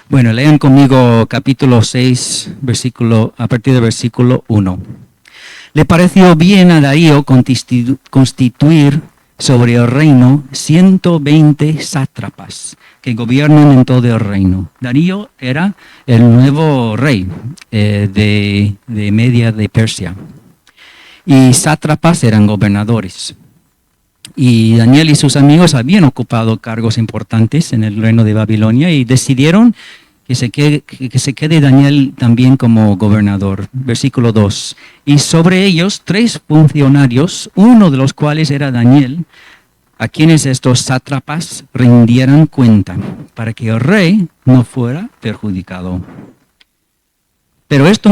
Bueno, lean conmigo capítulo 6, a partir del versículo 1. Le pareció bien a Darío constituir sobre el reino 120 sátrapas que gobiernan en todo el reino. Darío era el nuevo rey de Media de Persia. Y sátrapas eran gobernadores. Y Daniel y sus amigos habían ocupado cargos importantes en el reino de Babilonia y decidieron que se quede Daniel también como gobernador. Versículo 2. Y sobre ellos 3 funcionarios, uno de los cuales era Daniel, a quienes estos sátrapas rindieran cuenta, para que el rey no fuera perjudicado. Pero este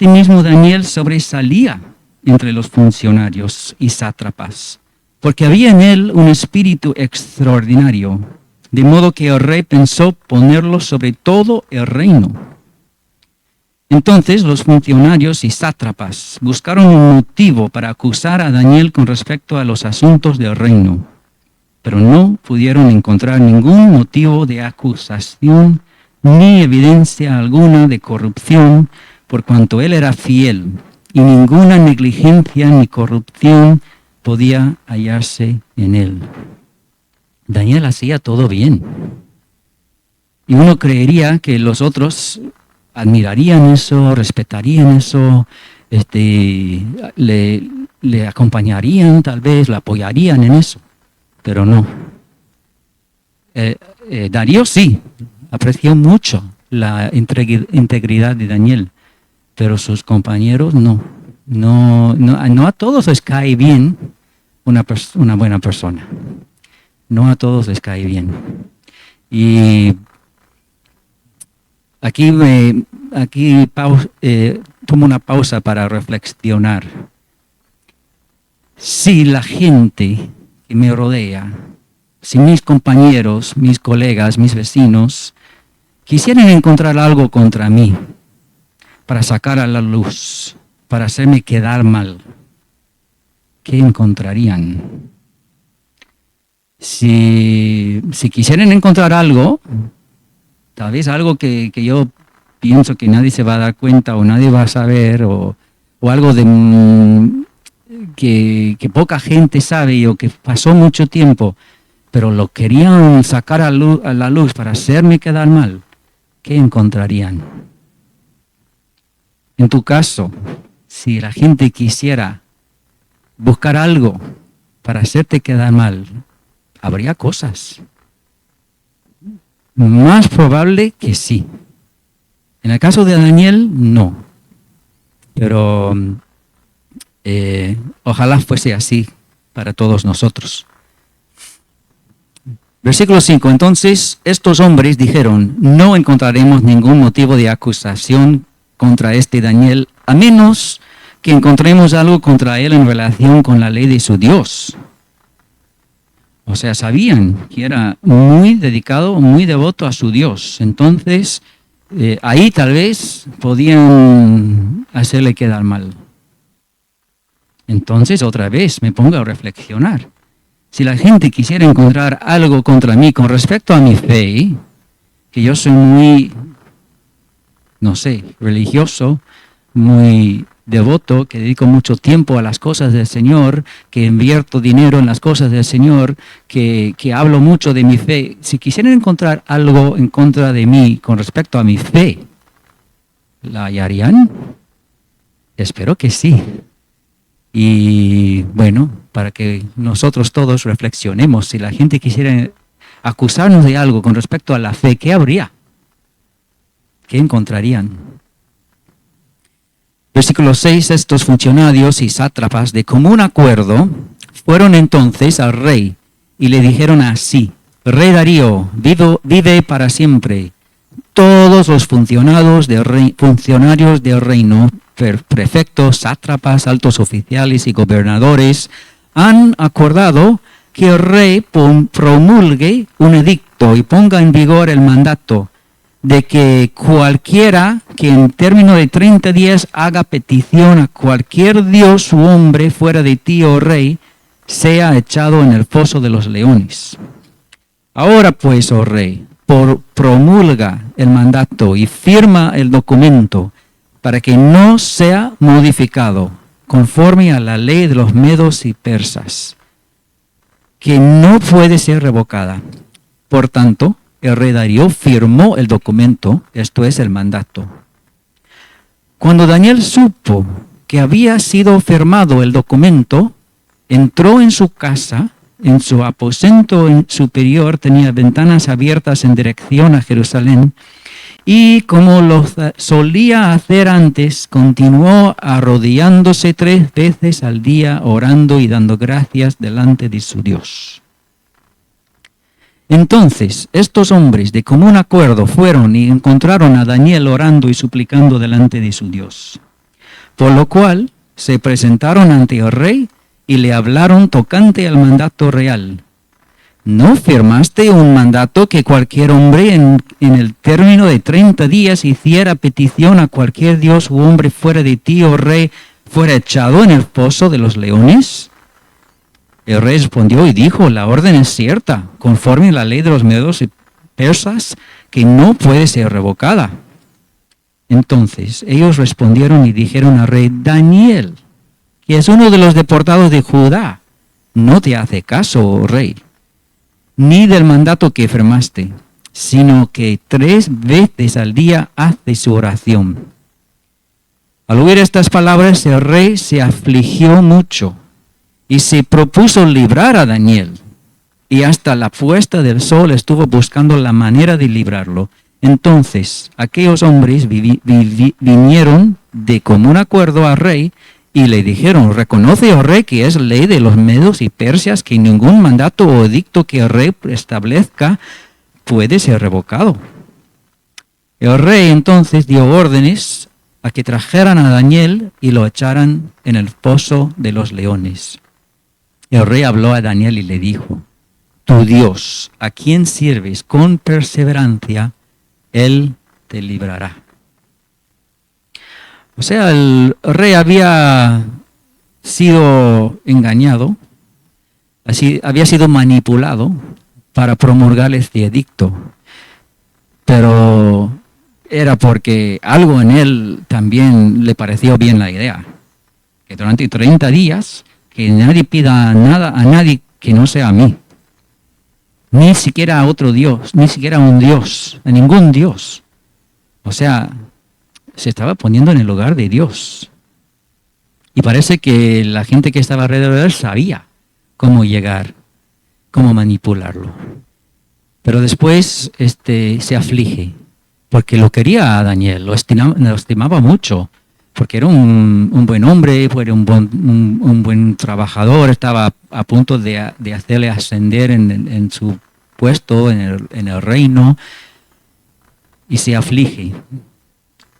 mismo Daniel sobresalía entre los funcionarios y sátrapas, porque había en él un espíritu extraordinario, de modo que el rey pensó ponerlo sobre todo el reino. Entonces los funcionarios y sátrapas buscaron un motivo para acusar a Daniel con respecto a los asuntos del reino, pero no pudieron encontrar ningún motivo de acusación ni evidencia alguna de corrupción, por cuanto él era fiel, y ninguna negligencia ni corrupción podía hallarse en él. Daniel hacía todo bien. Y uno creería que los otros admirarían eso, respetarían eso, le acompañarían tal vez, le apoyarían en eso, pero no. Darío sí, apreció mucho la integridad de Daniel, pero sus compañeros no. No a todos les cae bien una buena persona. No a todos les cae bien. Y aquí tomo una pausa para reflexionar. Si la gente que me rodea, si mis compañeros, mis colegas, mis vecinos, quisieran encontrar algo contra mí para sacar a la luz, para hacerme quedar mal, ¿qué encontrarían? Si quisieran encontrar algo, tal vez algo que yo pienso que nadie se va a dar cuenta o nadie va a saber, o algo que poca gente sabe o que pasó mucho tiempo, pero lo querían sacar a la luz para hacerme quedar mal, ¿qué encontrarían? En tu caso, si la gente quisiera buscar algo para hacerte quedar mal, habría cosas. Más probable que sí. En el caso de Daniel, no. Pero ojalá fuese así para todos nosotros. Versículo 5. Entonces estos hombres dijeron: no encontraremos ningún motivo de acusación contra este Daniel, a menos que encontremos algo contra él en relación con la ley de su Dios. O sea, sabían que era muy dedicado, muy devoto a su Dios. Entonces, ahí tal vez podían hacerle quedar mal. Entonces, otra vez, me pongo a reflexionar. Si la gente quisiera encontrar algo contra mí con respecto a mi fe, que yo soy muy, religioso, muy devoto, que dedico mucho tiempo a las cosas del Señor, que invierto dinero en las cosas del Señor, que hablo mucho de mi fe. Si quisieran encontrar algo en contra de mí con respecto a mi fe, ¿la hallarían? Espero que sí. Y bueno, para que nosotros todos reflexionemos, si la gente quisiera acusarnos de algo con respecto a la fe, ¿qué habría? ¿Qué encontrarían? Versículo 6, estos funcionarios y sátrapas de común acuerdo fueron entonces al rey y le dijeron así: Rey Darío, vive para siempre. Todos los funcionarios del reino, prefectos, sátrapas, altos oficiales y gobernadores, han acordado que el rey promulgue un edicto y ponga en vigor el mandato de que cualquiera que en término de 30 días haga petición a cualquier dios u hombre fuera de ti, oh rey, sea echado en el foso de los leones. Ahora pues, oh rey, promulga el mandato y firma el documento para que no sea modificado conforme a la ley de los medos y persas, que no puede ser revocada. Por tanto, el rey Darío firmó el documento, esto es el mandato. Cuando Daniel supo que había sido firmado el documento, entró en su casa. En su aposento superior tenía ventanas abiertas en dirección a Jerusalén y, como lo solía hacer antes, continuó arrodillándose 3 veces al día, orando y dando gracias delante de su Dios. Entonces estos hombres de común acuerdo fueron y encontraron a Daniel orando y suplicando delante de su Dios, por lo cual se presentaron ante el rey y le hablaron tocante al mandato real. ¿No firmaste un mandato que cualquier hombre en el término de 30 días hiciera petición a cualquier dios u hombre fuera de ti, oh rey, fuera echado en el foso de los leones? El rey respondió y dijo, la orden es cierta, conforme a la ley de los medos y persas, que no puede ser revocada. Entonces ellos respondieron y dijeron al rey, Daniel, que es uno de los deportados de Judá, no te hace caso, oh rey, ni del mandato que firmaste, sino que 3 veces al día hace su oración. Al oír estas palabras, el rey se afligió mucho y se propuso librar a Daniel, y hasta la puesta del sol estuvo buscando la manera de librarlo. Entonces aquellos hombres vinieron de común acuerdo al rey y le dijeron, reconoce, oh rey, que es ley de los medos y persias que ningún mandato o edicto que el rey establezca puede ser revocado. El rey entonces dio órdenes a que trajeran a Daniel y lo echaran en el foso de los leones. El rey habló a Daniel y le dijo, tu Dios, a quien sirves con perseverancia, él te librará. O sea, el rey había sido engañado, había sido manipulado para promulgar este edicto, pero era porque algo en él también le pareció bien la idea, que durante 30 días que nadie pida nada a nadie que no sea a mí, ni siquiera a otro Dios, ni siquiera a un Dios, a ningún Dios. O sea, se estaba poniendo en el lugar de Dios. Y parece que la gente que estaba alrededor de él sabía cómo llegar, cómo manipularlo. Pero después se aflige, porque lo quería a Daniel, lo estimaba mucho, porque era un buen hombre, era un buen trabajador, estaba a punto de hacerle ascender en su puesto, en el reino, y se aflige.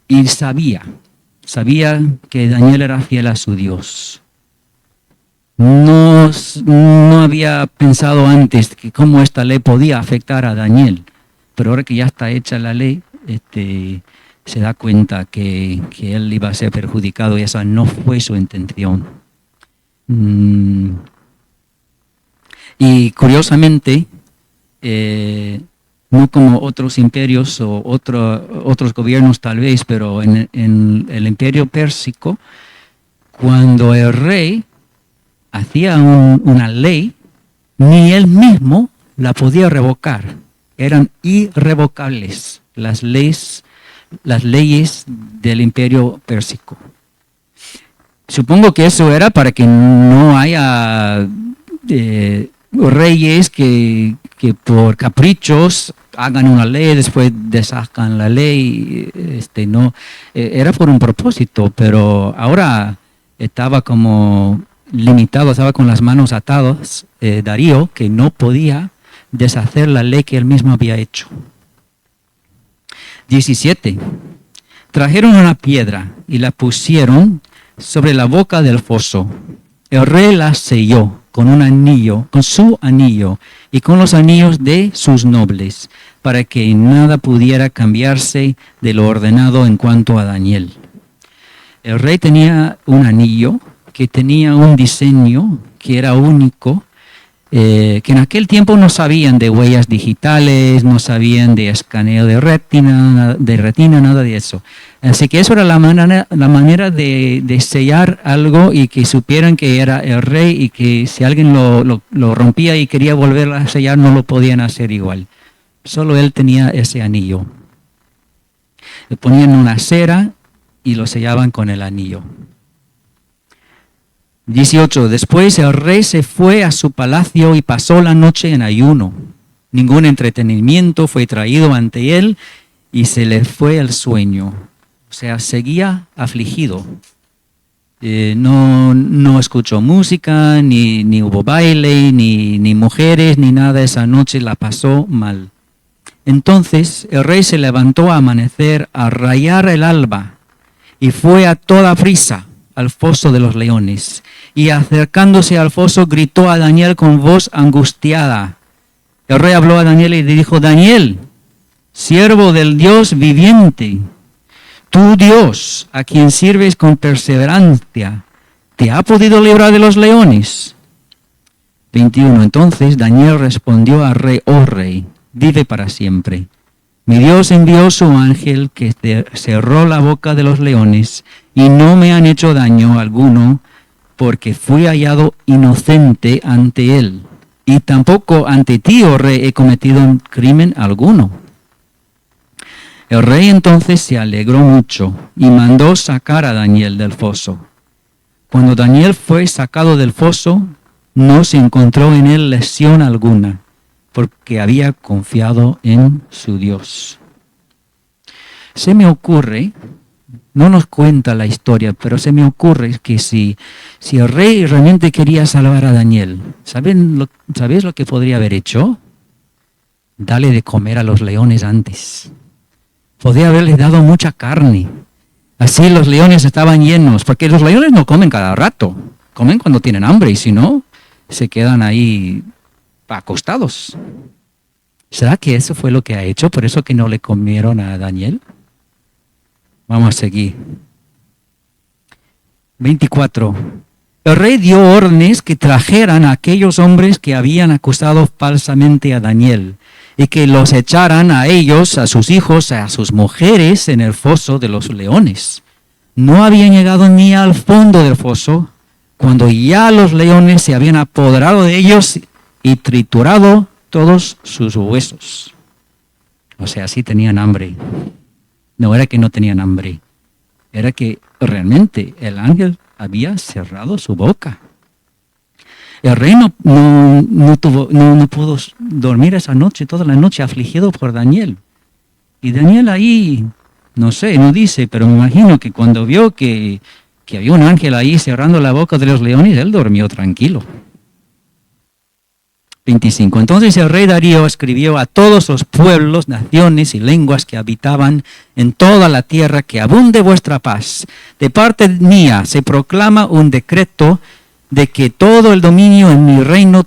Y sabía que Daniel era fiel a su Dios. No había pensado antes que cómo esta ley podía afectar a Daniel, pero ahora que ya está hecha la ley, se da cuenta que él iba a ser perjudicado y esa no fue su intención. Y curiosamente, no como otros imperios o otros gobiernos tal vez, pero en el imperio pérsico, cuando el rey hacía una ley, ni él mismo la podía revocar. Eran irrevocables las leyes del imperio pérsico. Supongo que eso era para que no haya reyes que por caprichos hagan una ley, después deshagan la ley. Era por un propósito, pero ahora estaba como limitado, estaba con las manos atadas, Darío, que no podía deshacer la ley que él mismo había hecho. 17. Trajeron una piedra y la pusieron sobre la boca del foso. El rey la selló con su anillo y con los anillos de sus nobles, para que nada pudiera cambiarse de lo ordenado en cuanto a Daniel. El rey tenía un anillo que tenía un diseño que era único que en aquel tiempo no sabían de huellas digitales, no sabían de escaneo de retina, nada de eso. Así que eso era la manera de sellar algo y que supieran que era el rey y que si alguien lo rompía y quería volver a sellar no lo podían hacer igual. Solo él tenía ese anillo. Le ponían una cera y lo sellaban con el anillo. 18. Después el rey se fue a su palacio y pasó la noche en ayuno. Ningún entretenimiento fue traído ante él y se le fue el sueño. O sea, seguía afligido. No escuchó música, ni hubo baile, ni mujeres, ni nada. Esa noche la pasó mal. Entonces el rey se levantó a amanecer, a rayar el alba, y fue a toda prisa al foso de los leones. Y acercándose al foso gritó a Daniel con voz angustiada. El rey habló a Daniel y le dijo: Daniel, siervo del Dios viviente, tu Dios, a quien sirves con perseverancia, ¿te ha podido librar de los leones? 21. Entonces Daniel respondió al rey: oh rey, vive para siempre. Mi Dios envió su ángel que cerró la boca de los leones y no me han hecho daño alguno, porque fui hallado inocente ante él. Y tampoco ante ti, oh rey, he cometido crimen alguno. El rey entonces se alegró mucho y mandó sacar a Daniel del foso. Cuando Daniel fue sacado del foso, no se encontró en él lesión alguna, porque había confiado en su Dios. Se me ocurre, no nos cuenta la historia, pero se me ocurre que si el rey realmente quería salvar a Daniel, ¿sabéis lo que podría haber hecho? Dale de comer a los leones antes. Podría haberles dado mucha carne. Así los leones estaban llenos, porque los leones no comen cada rato, comen cuando tienen hambre y si no, se quedan ahí acostados. ¿Será que eso fue lo que ha hecho? ¿Por eso que no le comieron a Daniel? Vamos a seguir. 24. El rey dio órdenes que trajeran a aquellos hombres que habían acusado falsamente a Daniel y que los echaran a ellos, a sus hijos, a sus mujeres en el foso de los leones. No habían llegado ni al fondo del foso cuando ya los leones se habían apoderado de ellos y triturado todos sus huesos. O sea, sí tenían hambre. No era que no tenían hambre, era que realmente el ángel había cerrado su boca. El rey no pudo dormir esa noche, toda la noche, afligido por Daniel. Y Daniel ahí, no sé, no dice, pero me imagino que cuando vio que había un ángel ahí cerrando la boca de los leones, él durmió tranquilo. 25. Entonces el rey Darío escribió a todos los pueblos, naciones y lenguas que habitaban en toda la tierra que abunde vuestra paz. De parte mía se proclama un decreto de que todo el dominio en mi reino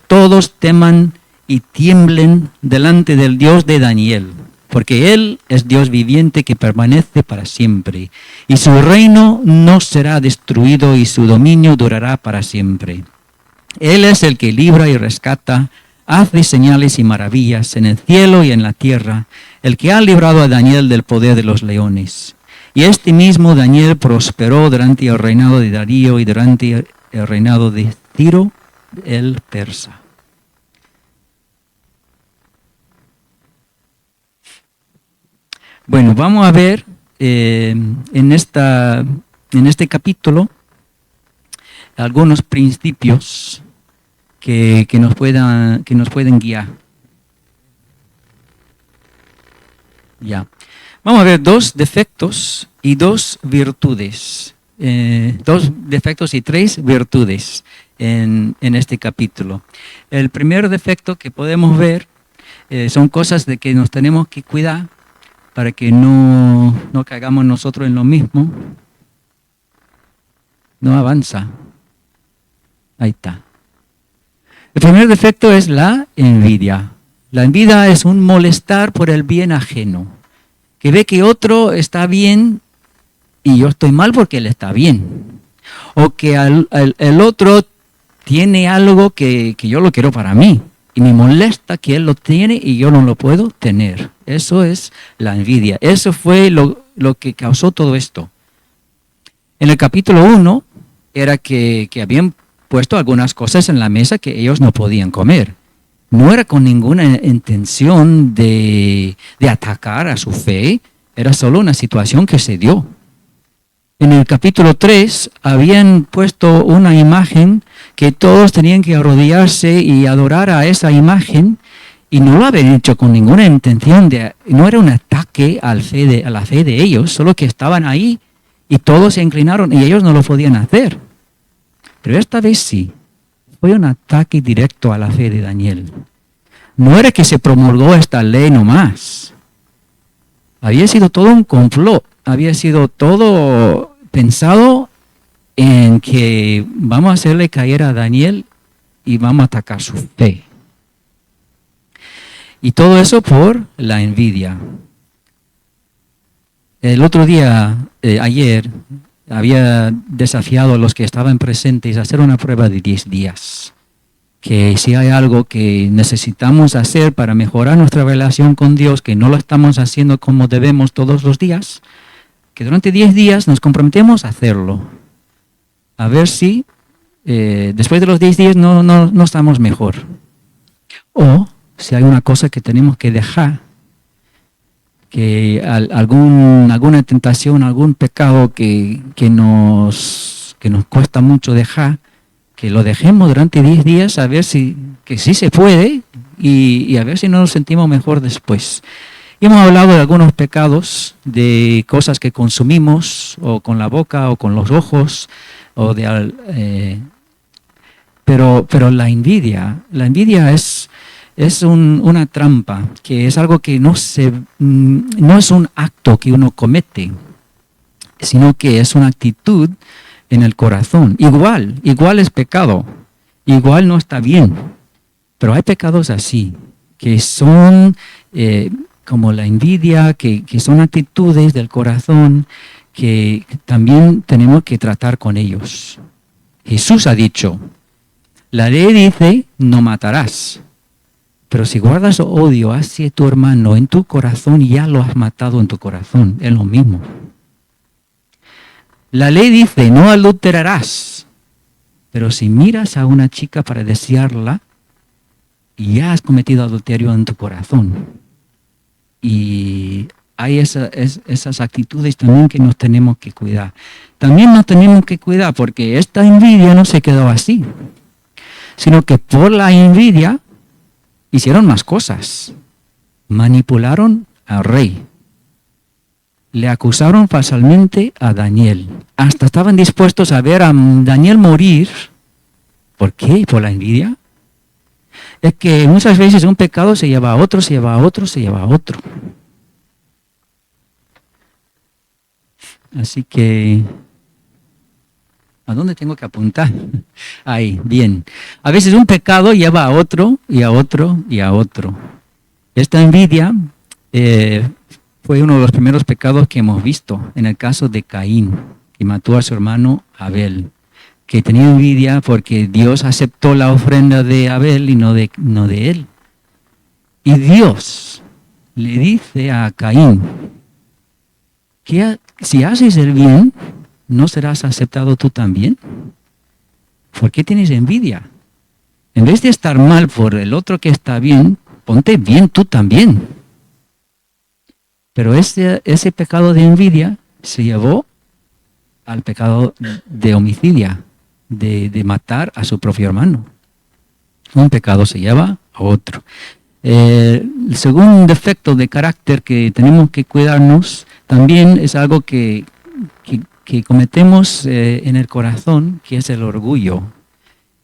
todos teman y tiemblen delante del Dios de Daniel, porque Él es Dios viviente que permanece para siempre, y su reino no será destruido y su dominio durará para siempre. Él es el que libra y rescata, hace señales y maravillas en el cielo y en la tierra, el que ha librado a Daniel del poder de los leones. Y este mismo Daniel prosperó durante el reinado de Darío y durante el reinado de Ciro el persa. Bueno, vamos a ver en este capítulo algunos principios que nos pueden guiar. Ya. Vamos a ver 2 defectos y 2 virtudes. 2 defectos y 3 virtudes en este capítulo. El primer defecto que podemos ver son cosas de que nos tenemos que cuidar para que no caigamos nosotros en lo mismo. No avanza. Ahí está. El primer defecto es la envidia. La envidia es un molestar por el bien ajeno, que ve que otro está bien y yo estoy mal porque él está bien. O que el otro tiene algo que yo lo quiero para mí. Y me molesta que él lo tiene y yo no lo puedo tener. Eso es la envidia. Eso fue lo que causó todo esto. En el capítulo 1 era que habían puesto algunas cosas en la mesa que ellos no podían comer. No era con ninguna intención de atacar a su fe, era solo una situación que se dio. En el capítulo 3 habían puesto una imagen que todos tenían que arrodillarse y adorar a esa imagen, y no lo habían hecho con ninguna intención no era un ataque a la fe de ellos, solo que estaban ahí y todos se inclinaron y ellos no lo podían hacer. Pero esta vez sí, fue un ataque directo a la fe de Daniel. No era que se promulgó esta ley nomás. Había sido todo un complot, había sido todo pensado en que vamos a hacerle caer a Daniel y vamos a atacar su fe. Y todo eso por la envidia. El otro día, ayer, había desafiado a los que estaban presentes a hacer una prueba de 10 días. Que si hay algo que necesitamos hacer para mejorar nuestra relación con Dios, que no lo estamos haciendo como debemos todos los días, que durante 10 días nos comprometemos a hacerlo. A ver si después de los 10 días no estamos mejor. O si hay una cosa que tenemos que dejar, que alguna tentación, algún pecado que nos cuesta mucho dejar, que lo dejemos durante 10 días a ver que sí se puede y a ver si nos sentimos mejor después. Y hemos hablado de algunos pecados, de cosas que consumimos o con la boca o con los ojos, pero la envidia es una trampa, que es algo que no es un acto que uno comete, sino que es una actitud en el corazón. Igual es pecado, igual no está bien, pero hay pecados así, que son como la envidia, que son actitudes del corazón que también tenemos que tratar con ellos. Jesús ha dicho, la ley dice, no matarás. Pero si guardas odio hacia tu hermano en tu corazón, ya lo has matado en tu corazón. Es lo mismo. La ley dice, no adulterarás. Pero si miras a una chica para desearla, ya has cometido adulterio en tu corazón. Y hay esas actitudes también que nos tenemos que cuidar. También nos tenemos que cuidar porque esta envidia no se quedó así, sino que por la envidia hicieron más cosas. Manipularon al rey. Le acusaron falsamente a Daniel. Hasta estaban dispuestos a ver a Daniel morir. ¿Por qué? ¿Por la envidia? Es que muchas veces un pecado se lleva a otro, se lleva a otro, se lleva a otro. Así que, ¿a dónde tengo que apuntar? Ahí, bien. A veces un pecado lleva a otro y a otro y a otro. Esta envidia fue uno de los primeros pecados que hemos visto en el caso de Caín, que mató a su hermano Abel, que tenía envidia porque Dios aceptó la ofrenda de Abel y no de él. Y Dios le dice a Caín que si haces el bien, ¿no serás aceptado tú también? ¿Por qué tienes envidia? En vez de estar mal por el otro que está bien, ponte bien tú también. Pero ese pecado de envidia se llevó al pecado de homicidio, de matar a su propio hermano. Un pecado se lleva a otro. El segundo defecto de carácter que tenemos que cuidarnos también es algo que cometemos en el corazón, que es el orgullo.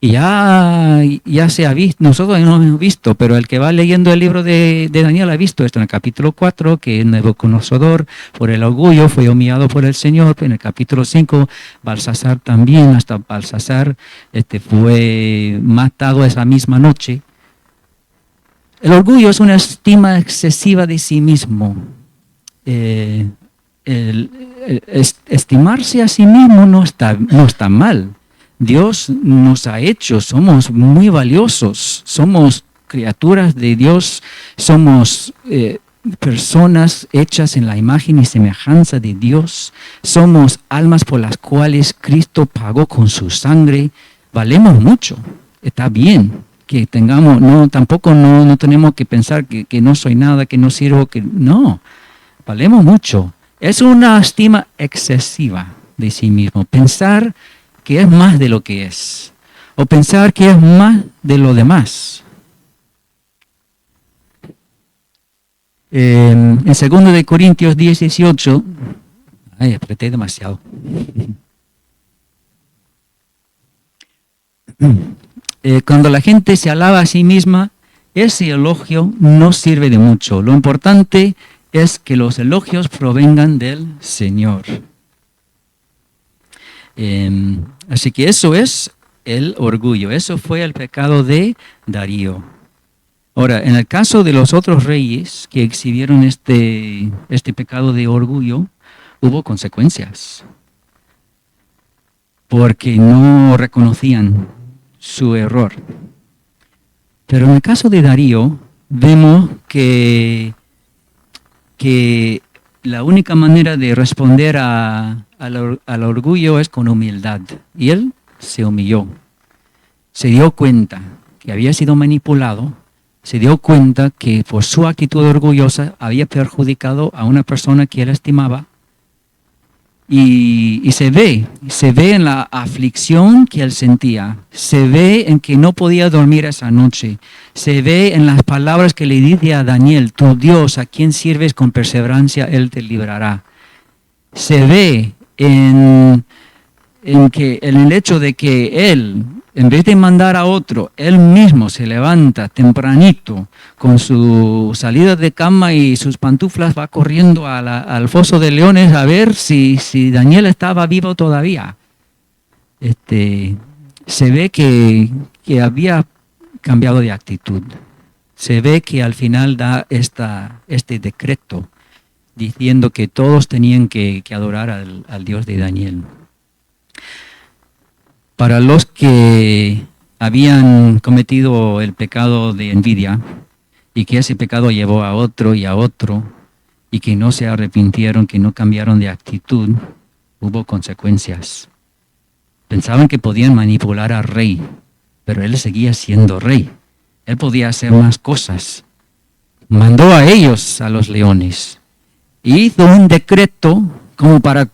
Y ya se ha visto, nosotros no hemos visto, pero el que va leyendo el libro de Daniel ha visto esto en el capítulo 4, que Nabucodonosor por el orgullo fue humillado por el Señor. En el capítulo 5, Balsasar también, hasta Balsasar fue matado esa misma noche. El orgullo es una estima excesiva de sí mismo. Estimarse a sí mismo no está mal. Dios nos ha hecho, somos muy valiosos, somos criaturas de Dios, somos personas hechas en la imagen y semejanza de Dios, somos almas por las cuales Cristo pagó con su sangre, valemos mucho, está bien que tengamos, tampoco no tenemos que pensar que no soy nada, que no sirvo, que no, valemos mucho. Es una estima excesiva de sí mismo, pensar que es más de lo que es, o pensar que es más de lo demás. En 2 de Corintios 10:18, apreté demasiado. Cuando la gente se alaba a sí misma, ese elogio no sirve de mucho. Lo importante es que los elogios provengan del Señor. Así que eso es el orgullo, eso fue el pecado de Darío. Ahora, en el caso de los otros reyes que exhibieron este pecado de orgullo, hubo consecuencias, porque no reconocían su error. Pero en el caso de Darío, vemos que la única manera de responder al orgullo es con humildad. Y él se humilló. Se dio cuenta que había sido manipulado. Se dio cuenta que por su actitud orgullosa había perjudicado a una persona que él estimaba. Y se ve en la aflicción que él sentía, se ve en que no podía dormir esa noche, se ve en las palabras que le dice a Daniel: tu Dios, a quien sirves con perseverancia, Él te librará. Se ve en el hecho de que él, en vez de mandar a otro, él mismo se levanta tempranito con su salida de cama y sus pantuflas, va corriendo al foso de leones a ver si Daniel estaba vivo todavía. Se ve que había cambiado de actitud. Se ve que al final da este decreto diciendo que todos tenían que adorar al Dios de Daniel. Para los que habían cometido el pecado de envidia y que ese pecado llevó a otro y que no se arrepintieron, que no cambiaron de actitud, hubo consecuencias. Pensaban que podían manipular al rey, pero él seguía siendo rey. Él podía hacer más cosas. Mandó a ellos, a los leones. Hizo un decreto como para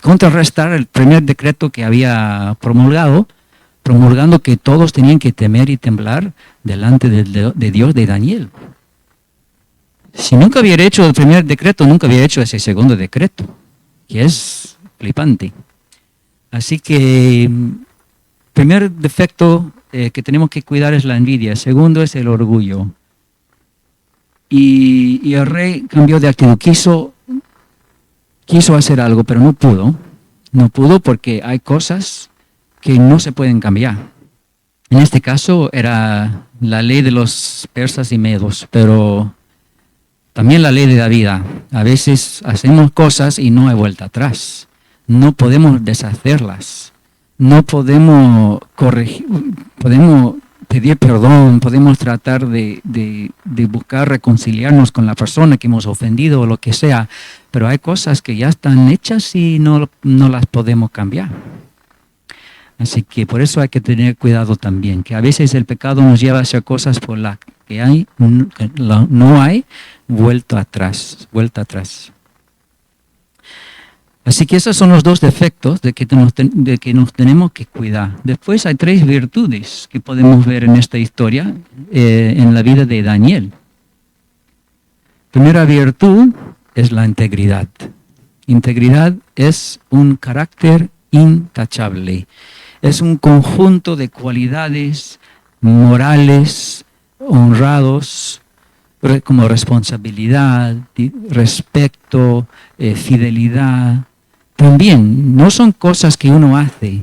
contrarrestar el primer decreto que había promulgando que todos tenían que temer y temblar delante de Dios de Daniel. Si nunca hubiera hecho el primer decreto, nunca hubiera hecho ese segundo decreto, que es flipante. Así que primer defecto que tenemos que cuidar es la envidia. Segundo es el orgullo. Y el rey cambió de actitud. Quiso hacer algo, pero no pudo. No pudo porque hay cosas que no se pueden cambiar. En este caso era la ley de los persas y medos, pero también la ley de la vida. A veces hacemos cosas y no hay vuelta atrás. No podemos deshacerlas. No podemos corregir, podemos pedir perdón, podemos tratar de buscar reconciliarnos con la persona que hemos ofendido o lo que sea, pero hay cosas que ya están hechas y no las podemos cambiar. Así que por eso hay que tener cuidado también, que a veces el pecado nos lleva a hacer cosas por las que no hay vuelta atrás. Así que esos son los dos defectos de que nos tenemos que cuidar. Después hay 3 virtudes que podemos ver en esta historia, en la vida de Daniel. Primera virtud es la integridad. Integridad es un carácter intachable. Es un conjunto de cualidades morales, honrados, como responsabilidad, respeto, fidelidad. También no son cosas que uno hace,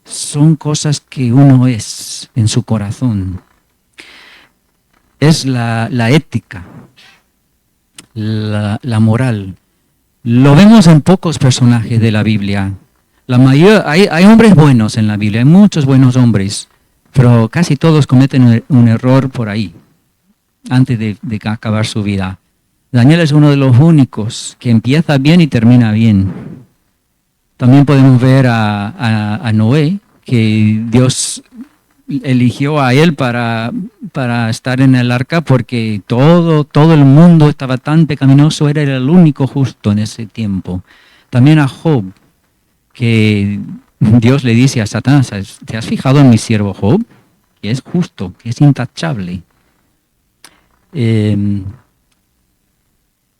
son cosas que uno es en su corazón. Es la ética, la moral. Lo vemos en pocos personajes de la Biblia. Hay hombres buenos en la Biblia, hay muchos buenos hombres, pero casi todos cometen un error por ahí, antes de acabar su vida. Daniel es uno de los únicos que empieza bien y termina bien. También podemos ver a Noé, que Dios eligió a él para estar en el arca porque todo el mundo estaba tan pecaminoso, era el único justo en ese tiempo. También a Job, que Dios le dice a Satanás, ¿te has fijado en mi siervo Job? Que es justo, que es intachable.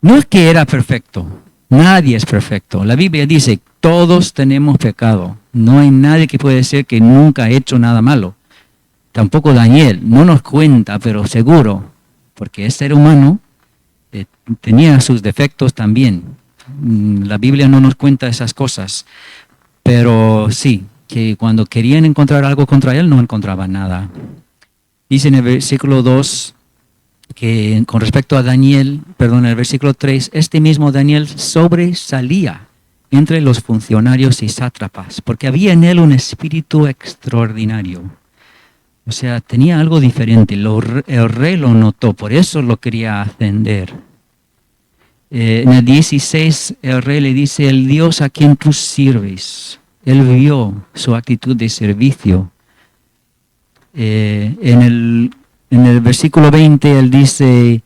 No es que era perfecto, nadie es perfecto. La Biblia dice, todos tenemos pecado. No hay nadie que puede decir que nunca ha hecho nada malo. Tampoco Daniel, no nos cuenta, pero seguro, porque es ser humano, tenía sus defectos también. La Biblia no nos cuenta esas cosas, pero sí, que cuando querían encontrar algo contra él, no encontraban nada. Dice en el versículo 2, que con respecto a Daniel, en el versículo 3, este mismo Daniel sobresalía entre los funcionarios y sátrapas, porque había en él un espíritu extraordinario. O sea, tenía algo diferente, el rey lo notó, por eso lo quería ascender. En el 16, el rey le dice, el Dios a quien tú sirves, él vio su actitud de servicio. En el versículo 20 él dice,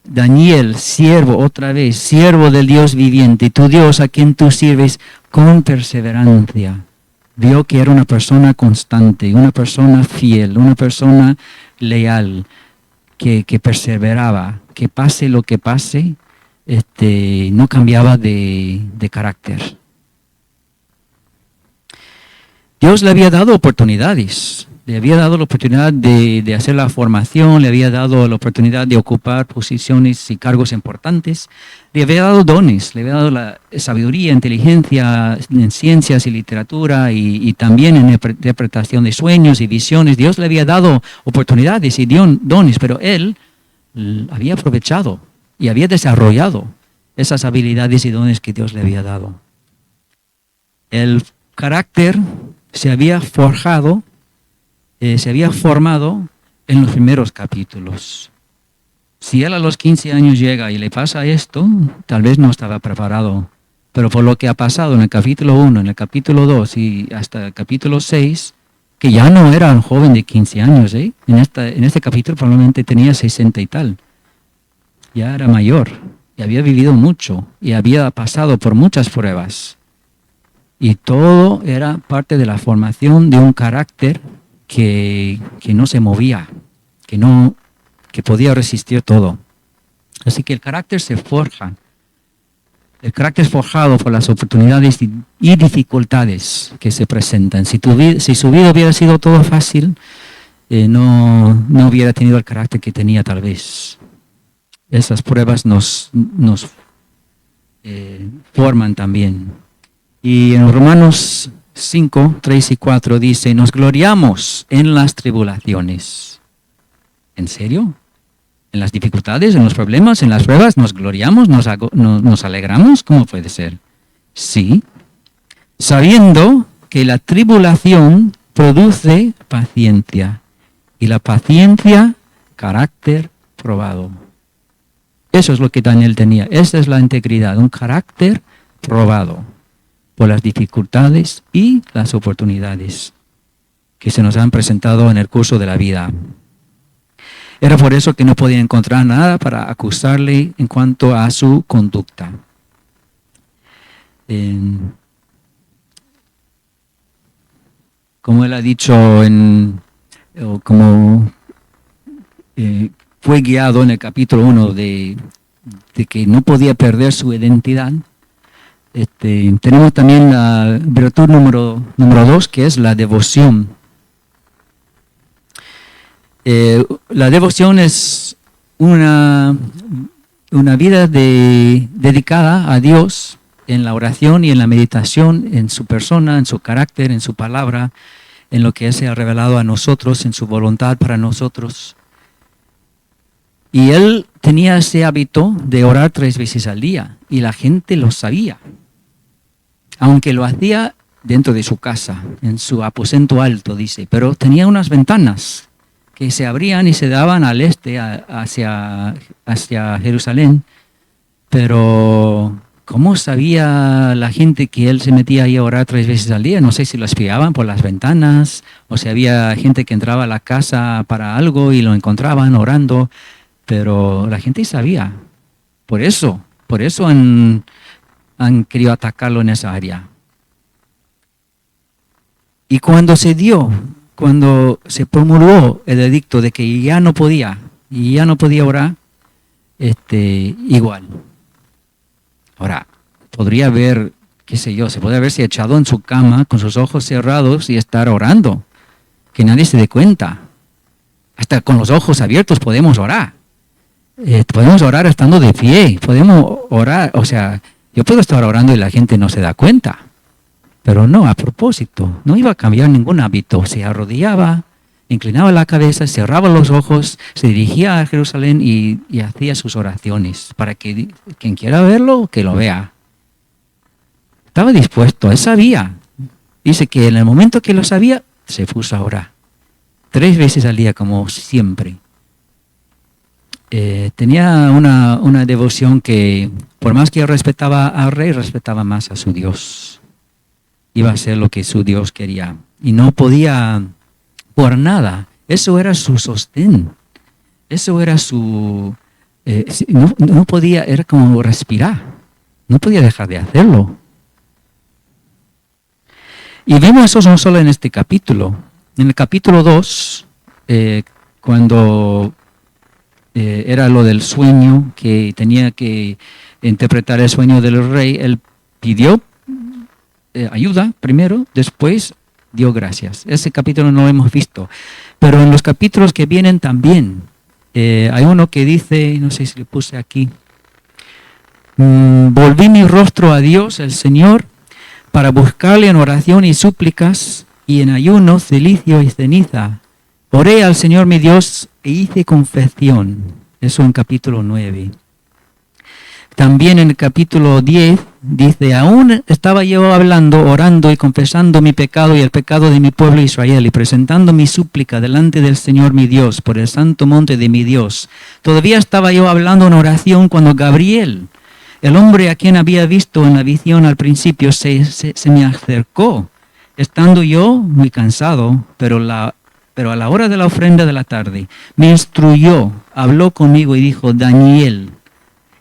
Daniel, siervo, otra vez, siervo del Dios viviente, tu Dios a quien tú sirves con perseverancia. Vio que era una persona constante, una persona fiel, una persona leal, que perseveraba, que pase lo que pase, no cambiaba de carácter. Dios le había dado oportunidades. Le había dado la oportunidad de hacer la formación, le había dado la oportunidad de ocupar posiciones y cargos importantes, le había dado dones, le había dado la sabiduría, inteligencia en ciencias y literatura y también en interpretación de sueños y visiones. Dios le había dado oportunidades y dones, pero él había aprovechado y había desarrollado esas habilidades y dones que Dios le había dado. El carácter se había forjado, se había formado en los primeros capítulos. Si él a los 15 años llega y le pasa esto, tal vez no estaba preparado. Pero por lo que ha pasado en el capítulo 1, en el capítulo 2 y hasta el capítulo 6, que ya no era un joven de 15 años, en este capítulo probablemente tenía 60 y tal. Ya era mayor y había vivido mucho y había pasado por muchas pruebas. Y todo era parte de la formación de un carácter que no se movía, que podía resistir todo. Así que el carácter se forja. El carácter es forjado por las oportunidades y dificultades que se presentan. Si su vida hubiera sido todo fácil, no hubiera tenido el carácter que tenía tal vez. Esas pruebas nos forman también. Y en Romanos 5, 3 y 4 dice, nos gloriamos en las tribulaciones. ¿En serio? ¿En las dificultades, en los problemas, en las pruebas? ¿Nos gloriamos? ¿Nos alegramos? ¿Cómo puede ser? Sí, sabiendo que la tribulación produce paciencia y la paciencia, carácter probado. Eso es lo que Daniel tenía. Esa es la integridad, un carácter probado por las dificultades y las oportunidades que se nos han presentado en el curso de la vida. Era por eso que no podían encontrar nada para acusarle en cuanto a su conducta. Como él ha dicho, fue guiado en el capítulo 1 de que no podía perder su identidad. Tenemos también la virtud número 2, que es la devoción. La devoción es una vida dedicada a Dios en la oración y en la meditación, en su persona, en su carácter, en su palabra, en lo que se ha revelado a nosotros, en su voluntad para nosotros. Y él tenía ese hábito de orar 3 veces al día y la gente lo sabía. aunque lo hacía dentro de su casa, en su aposento alto, dice, pero tenía unas ventanas que se abrían y se daban al este, hacia Jerusalén. Pero ¿cómo sabía la gente que él se metía ahí a orar 3 veces al día? No sé si lo espiaban por las ventanas o si había gente que entraba a la casa para algo y lo encontraban orando, pero la gente sabía. Por eso han querido atacarlo en esa área. Y cuando se promulgó el edicto de que ya no podía orar, igual. Ahora, podría haber, qué sé yo, se puede haberse echado en su cama con sus ojos cerrados y estar orando, que nadie se dé cuenta. Hasta con los ojos abiertos podemos orar. Podemos orar estando de pie, podemos orar, o sea, yo puedo estar orando y la gente no se da cuenta. Pero no, a propósito, no iba a cambiar ningún hábito. Se arrodillaba, inclinaba la cabeza, cerraba los ojos, se dirigía a Jerusalén y hacía sus oraciones para que quien quiera verlo, que lo vea. Estaba dispuesto, él sabía. Dice que en el momento que lo sabía, se puso a orar. 3 veces al día, como siempre. Tenía una devoción que, por más que respetaba al rey, respetaba más a su Dios. Iba a hacer lo que su Dios quería. Y no podía por nada. Eso era su sostén. Eso era su... no podía, era como respirar. No podía dejar de hacerlo. Y vemos eso no solo en este capítulo. En el capítulo 2, cuando era lo del sueño, que tenía que interpretar el sueño del rey, él pidió ayuda primero, después dio gracias. Ese capítulo no lo hemos visto, pero en los capítulos que vienen también hay uno que dice, no sé si le puse aquí, volví mi rostro a Dios, el Señor, para buscarle en oración y súplicas y en ayuno, cilicio y ceniza. Oré al Señor mi Dios e hice confesión. Eso en capítulo 9. También en el capítulo 10 dice, aún estaba yo hablando, orando y confesando mi pecado y el pecado de mi pueblo Israel y presentando mi súplica delante del Señor mi Dios por el santo monte de mi Dios. Todavía estaba yo hablando en oración cuando Gabriel, el hombre a quien había visto en la visión al principio, se me acercó, estando yo muy cansado, pero a la hora de la ofrenda de la tarde, me instruyó, habló conmigo y dijo, Daniel,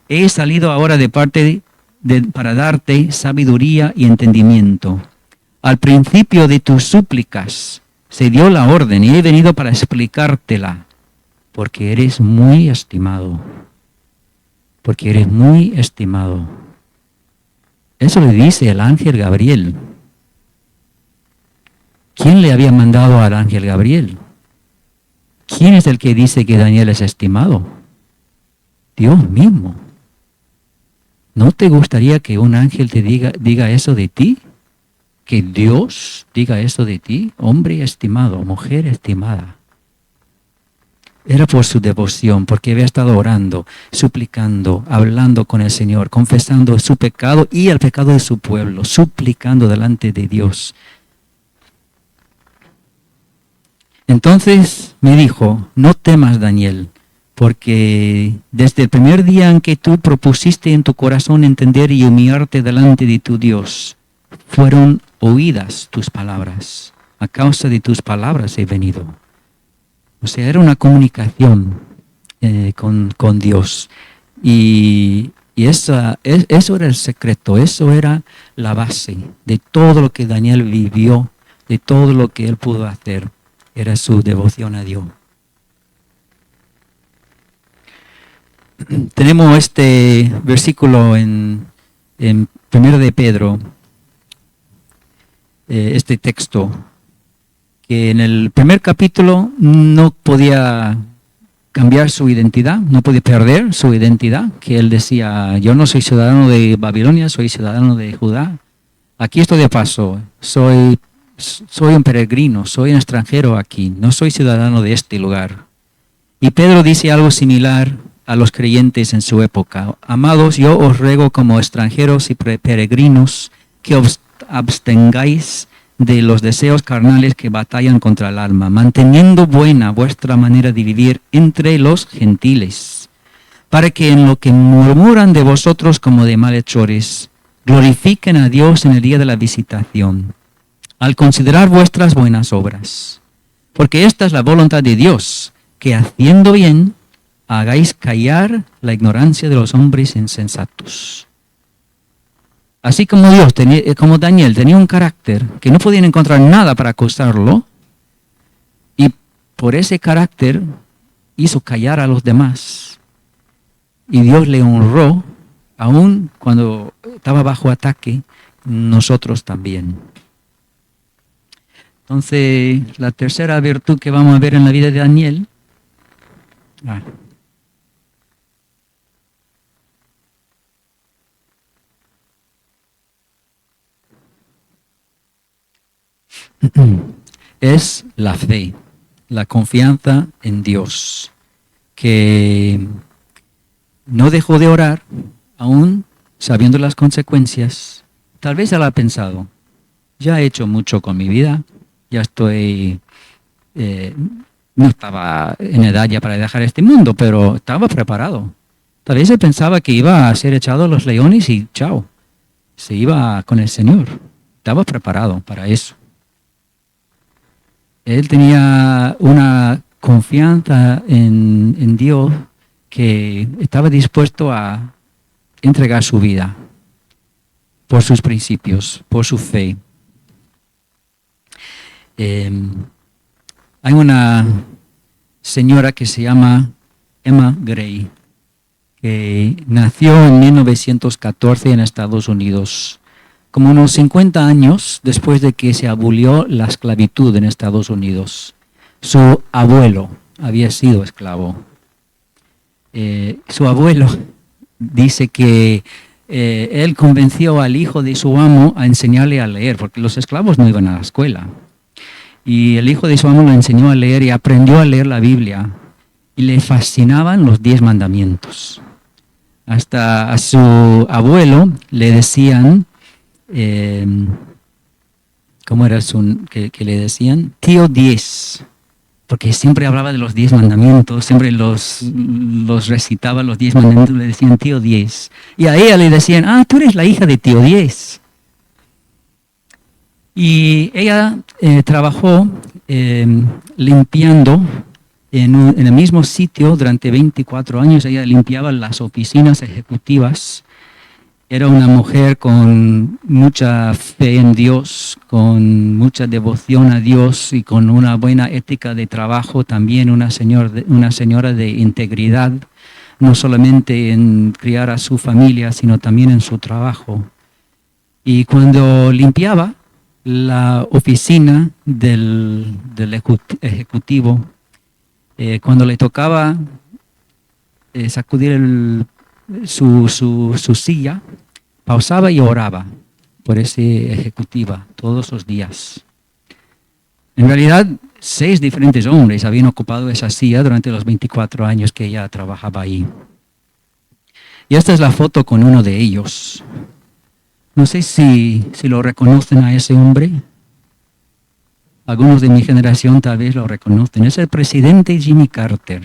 he salido ahora de parte para darte sabiduría y entendimiento. Al principio de tus súplicas se dio la orden y he venido para explicártela, porque eres muy estimado. Porque eres muy estimado. Eso le dice el ángel Gabriel. ¿Quién le había mandado al ángel Gabriel? ¿Quién es el que dice que Daniel es estimado? Dios mismo. ¿No te gustaría que un ángel te diga eso de ti? ¿Que Dios diga eso de ti? Hombre estimado, mujer estimada. Era por su devoción, porque había estado orando, suplicando, hablando con el Señor, confesando su pecado y el pecado de su pueblo, suplicando delante de Dios. Entonces me dijo, no temas, Daniel, porque desde el primer día en que tú propusiste en tu corazón entender y humillarte delante de tu Dios, fueron oídas tus palabras. A causa de tus palabras he venido. O sea, era una comunicación con Dios. Y eso era el secreto, eso era la base de todo lo que Daniel vivió, de todo lo que él pudo hacer. Era su devoción a Dios. Tenemos este versículo en 1 de Pedro, este texto, que en el primer capítulo no podía cambiar su identidad, no podía perder su identidad, que él decía, yo no soy ciudadano de Babilonia, soy ciudadano de Judá. Aquí estoy de paso, soy un peregrino, soy un extranjero aquí, no soy ciudadano de este lugar. Y Pedro dice algo similar a los creyentes en su época. Amados, yo os ruego como extranjeros y peregrinos que abstengáis de los deseos carnales que batallan contra el alma, manteniendo buena vuestra manera de vivir entre los gentiles, para que en lo que murmuran de vosotros como de malhechores, glorifiquen a Dios en el día de la visitación, al considerar vuestras buenas obras. Porque esta es la voluntad de Dios, que haciendo bien, hagáis callar la ignorancia de los hombres insensatos. Así como como Daniel tenía un carácter que no podían encontrar nada para acusarlo, y por ese carácter hizo callar a los demás. Y Dios le honró, aun cuando estaba bajo ataque, nosotros también. Entonces, la tercera virtud que vamos a ver en la vida de Daniel. Es la fe, la confianza en Dios, que no dejó de orar, aún sabiendo las consecuencias. Tal vez él ha pensado, ya he hecho mucho con mi vida, ya estoy, no estaba en edad ya para dejar este mundo, pero estaba preparado. Tal vez él pensaba que iba a ser echado a los leones y chao, se iba con el Señor. Estaba preparado para eso. Él tenía una confianza en Dios que estaba dispuesto a entregar su vida por sus principios, por su fe. Hay una señora que se llama Emma Gray, que nació en 1914 en Estados Unidos, como unos 50 años después de que se abolió la esclavitud en Estados Unidos. Su abuelo había sido esclavo. Su abuelo dice que él convenció al hijo de su amo a enseñarle a leer, porque los esclavos no iban a la escuela. Y el hijo de su amo le enseñó a leer y aprendió a leer la Biblia. Y le fascinaban los 10 mandamientos. Hasta a su abuelo le decían, ¿cómo era que le decían? Tío 10. Porque siempre hablaba de los 10 mandamientos, siempre los recitaba los 10 mandamientos, le decían tío 10. Y a ella le decían, tú eres la hija de tío 10. Y ella trabajó limpiando en el mismo sitio durante 24 años. Ella limpiaba las oficinas ejecutivas. Era una mujer con mucha fe en Dios, con mucha devoción a Dios y con una buena ética de trabajo, también una señora de integridad, no solamente en criar a su familia, sino también en su trabajo. Y cuando limpiaba la oficina del ejecutivo, cuando le tocaba sacudir su silla, pausaba y oraba por ese ejecutiva todos los días. En realidad, 6 diferentes hombres habían ocupado esa silla durante los 24 años que ella trabajaba ahí. Y esta es la foto con uno de ellos. No sé si lo reconocen a ese hombre. Algunos de mi generación tal vez lo reconocen. Es el presidente Jimmy Carter.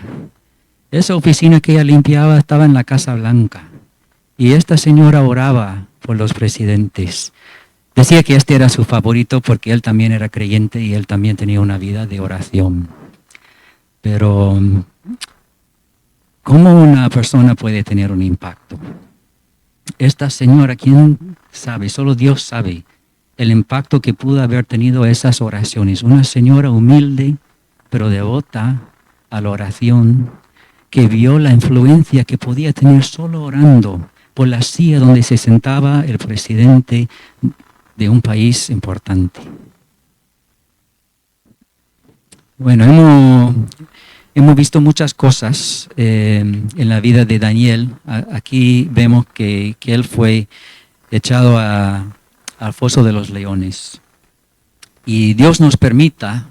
Esa oficina que ella limpiaba estaba en la Casa Blanca. Y esta señora oraba por los presidentes. Decía que este era su favorito porque él también era creyente y él también tenía una vida de oración. Pero, ¿cómo una persona puede tener un impacto? Esta señora, ¿quién sabe? Solo Dios sabe el impacto que pudo haber tenido esas oraciones. Una señora humilde, pero devota a la oración, que vio la influencia que podía tener solo orando por la silla donde se sentaba el presidente de un país importante. Bueno, hemos visto muchas cosas en la vida de Daniel. Aquí vemos que él fue echado al foso de los leones. Y Dios nos permita,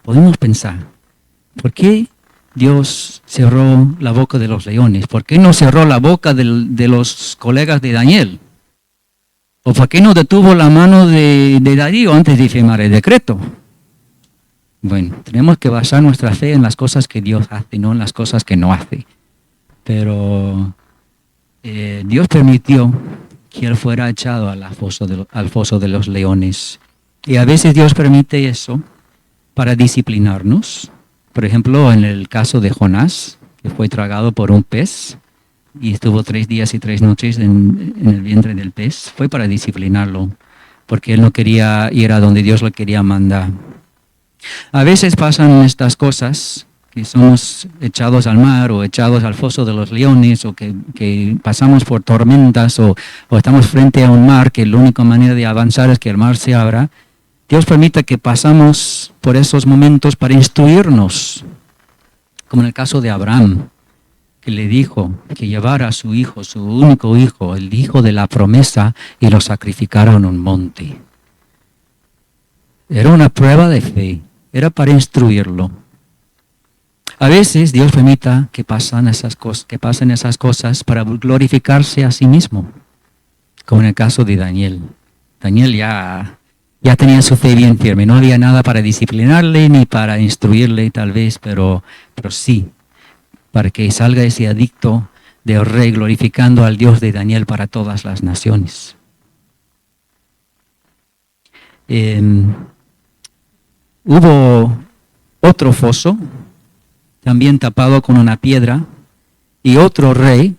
podemos pensar, ¿por qué Dios cerró la boca de los leones? ¿Por qué no cerró la boca de los colegas de Daniel? ¿O por qué no detuvo la mano de Darío antes de firmar el decreto? Bueno, tenemos que basar nuestra fe en las cosas que Dios hace, no en las cosas que no hace. Pero Dios permitió que él fuera echado al foso de los leones. Y a veces Dios permite eso para disciplinarnos. Por ejemplo, en el caso de Jonás, que fue tragado por un pez y estuvo 3 días y 3 noches en el vientre del pez, fue para disciplinarlo, porque él no quería ir a donde Dios lo quería mandar. A veces pasan estas cosas, que somos echados al mar o echados al foso de los leones, o que pasamos por tormentas o estamos frente a un mar que la única manera de avanzar es que el mar se abra. Dios permite que pasamos por esos momentos para instruirnos, como en el caso de Abraham, que le dijo que llevara a su hijo, su único hijo, el hijo de la promesa, y lo sacrificara en un monte. Era una prueba de fe, era para instruirlo. A veces Dios permita que pasen esas cosas para glorificarse a sí mismo, como en el caso de Daniel. Daniel ya tenía su fe bien firme, no había nada para disciplinarle ni para instruirle tal vez, pero sí, para que salga ese adicto del rey glorificando al Dios de Daniel para todas las naciones. Hubo otro foso, también tapado con una piedra, y otro rey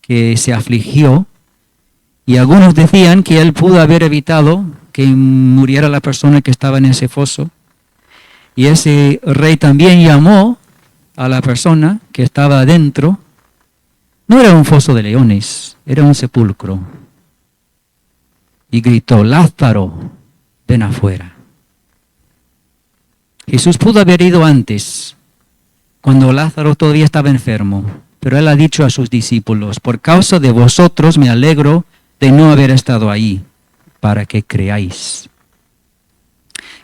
que se afligió, y algunos decían que él pudo haber evitado que muriera la persona que estaba en ese foso, y ese rey también llamó a la persona que estaba adentro. No era un foso de leones, era un sepulcro, y gritó: Lázaro, ven afuera. Jesús pudo haber ido antes, cuando Lázaro todavía estaba enfermo, pero él ha dicho a sus discípulos: por causa de vosotros me alegro de no haber estado ahí, para que creáis.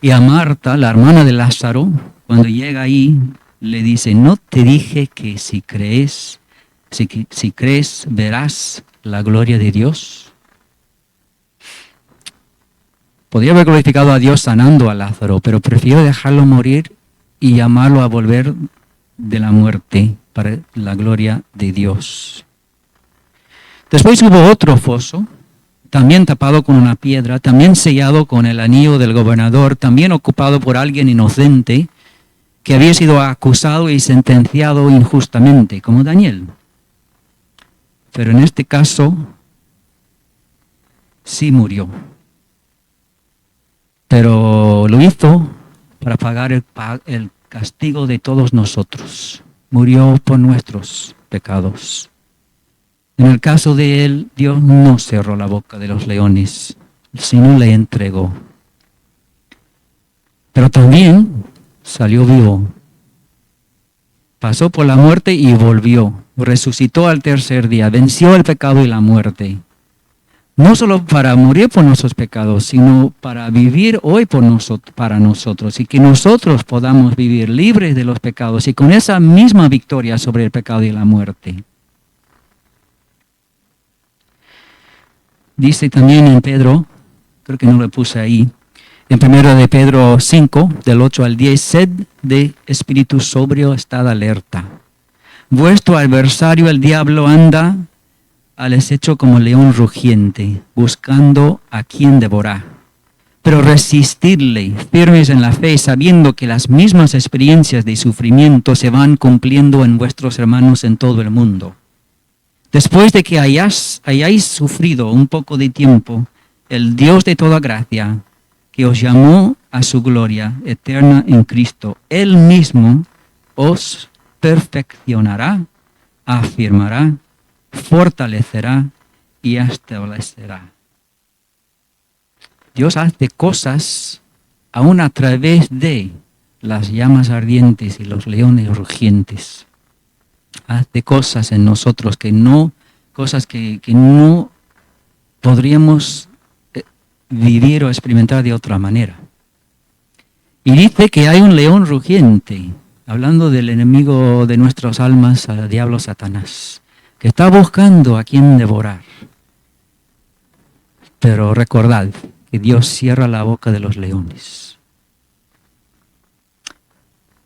Y a Marta, la hermana de Lázaro, cuando llega ahí, le dice: ¿no te dije que si crees, verás la gloria de Dios? Podría haber glorificado a Dios sanando a Lázaro, pero prefirió dejarlo morir y llamarlo a volver de la muerte para la gloria de Dios. Después hubo otro foso, también tapado con una piedra, también sellado con el anillo del gobernador, también ocupado por alguien inocente que había sido acusado y sentenciado injustamente, como Daniel. Pero en este caso sí murió. Pero lo hizo para pagar el castigo de todos nosotros. Murió por nuestros pecados. En el caso de él, Dios no cerró la boca de los leones, sino le entregó. Pero también salió vivo. Pasó por la muerte y volvió. Resucitó al tercer día, venció el pecado y la muerte. No solo para morir por nuestros pecados, sino para vivir hoy para nosotros, y que nosotros podamos vivir libres de los pecados y con esa misma victoria sobre el pecado y la muerte. Dice también en Pedro, creo que no lo puse ahí, en 1 de Pedro 5, del 8 al 10, sed de espíritu sobrio, estad alerta. Vuestro adversario el diablo anda al acecho como león rugiente, buscando a quien devorar. Pero resistidle, firmes en la fe, sabiendo que las mismas experiencias de sufrimiento se van cumpliendo en vuestros hermanos en todo el mundo. Después de que hayáis sufrido un poco de tiempo, el Dios de toda gracia, que os llamó a su gloria eterna en Cristo, Él mismo os perfeccionará, afirmará, fortalecerá y establecerá. Dios hace cosas aún a través de las llamas ardientes y los leones rugientes. Hace cosas en nosotros que no podríamos vivir o experimentar de otra manera. Y dice que hay un león rugiente, hablando del enemigo de nuestras almas, al diablo Satanás, que está buscando a quien devorar. Pero recordad que Dios cierra la boca de los leones.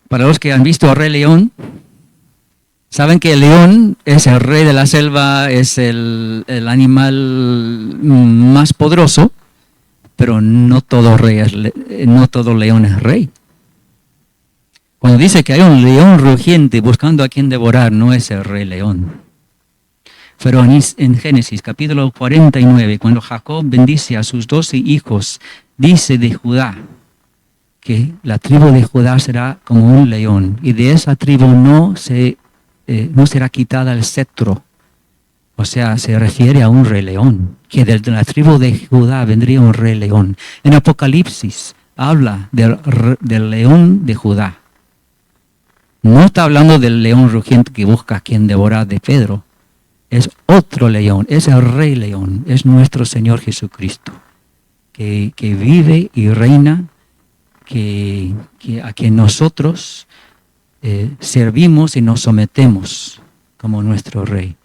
Para los que han visto al Rey León, saben que el león es el rey de la selva, es el animal más poderoso, pero no todo león es rey. Cuando dice que hay un león rugiente buscando a quien devorar, no es el Rey León. Pero en Génesis capítulo 49, cuando Jacob bendice a sus 12 hijos, dice de Judá que la tribu de Judá será como un león, y de esa tribu no será quitada el cetro. O sea, se refiere a un rey león, que de la tribu de Judá vendría un rey león. En Apocalipsis habla del león de Judá. No está hablando del león rugiente que busca a quien devorar de Pedro. Es otro león, es el Rey León, es nuestro Señor Jesucristo, que vive y reina, a quien nosotros servimos y nos sometemos como nuestro Rey.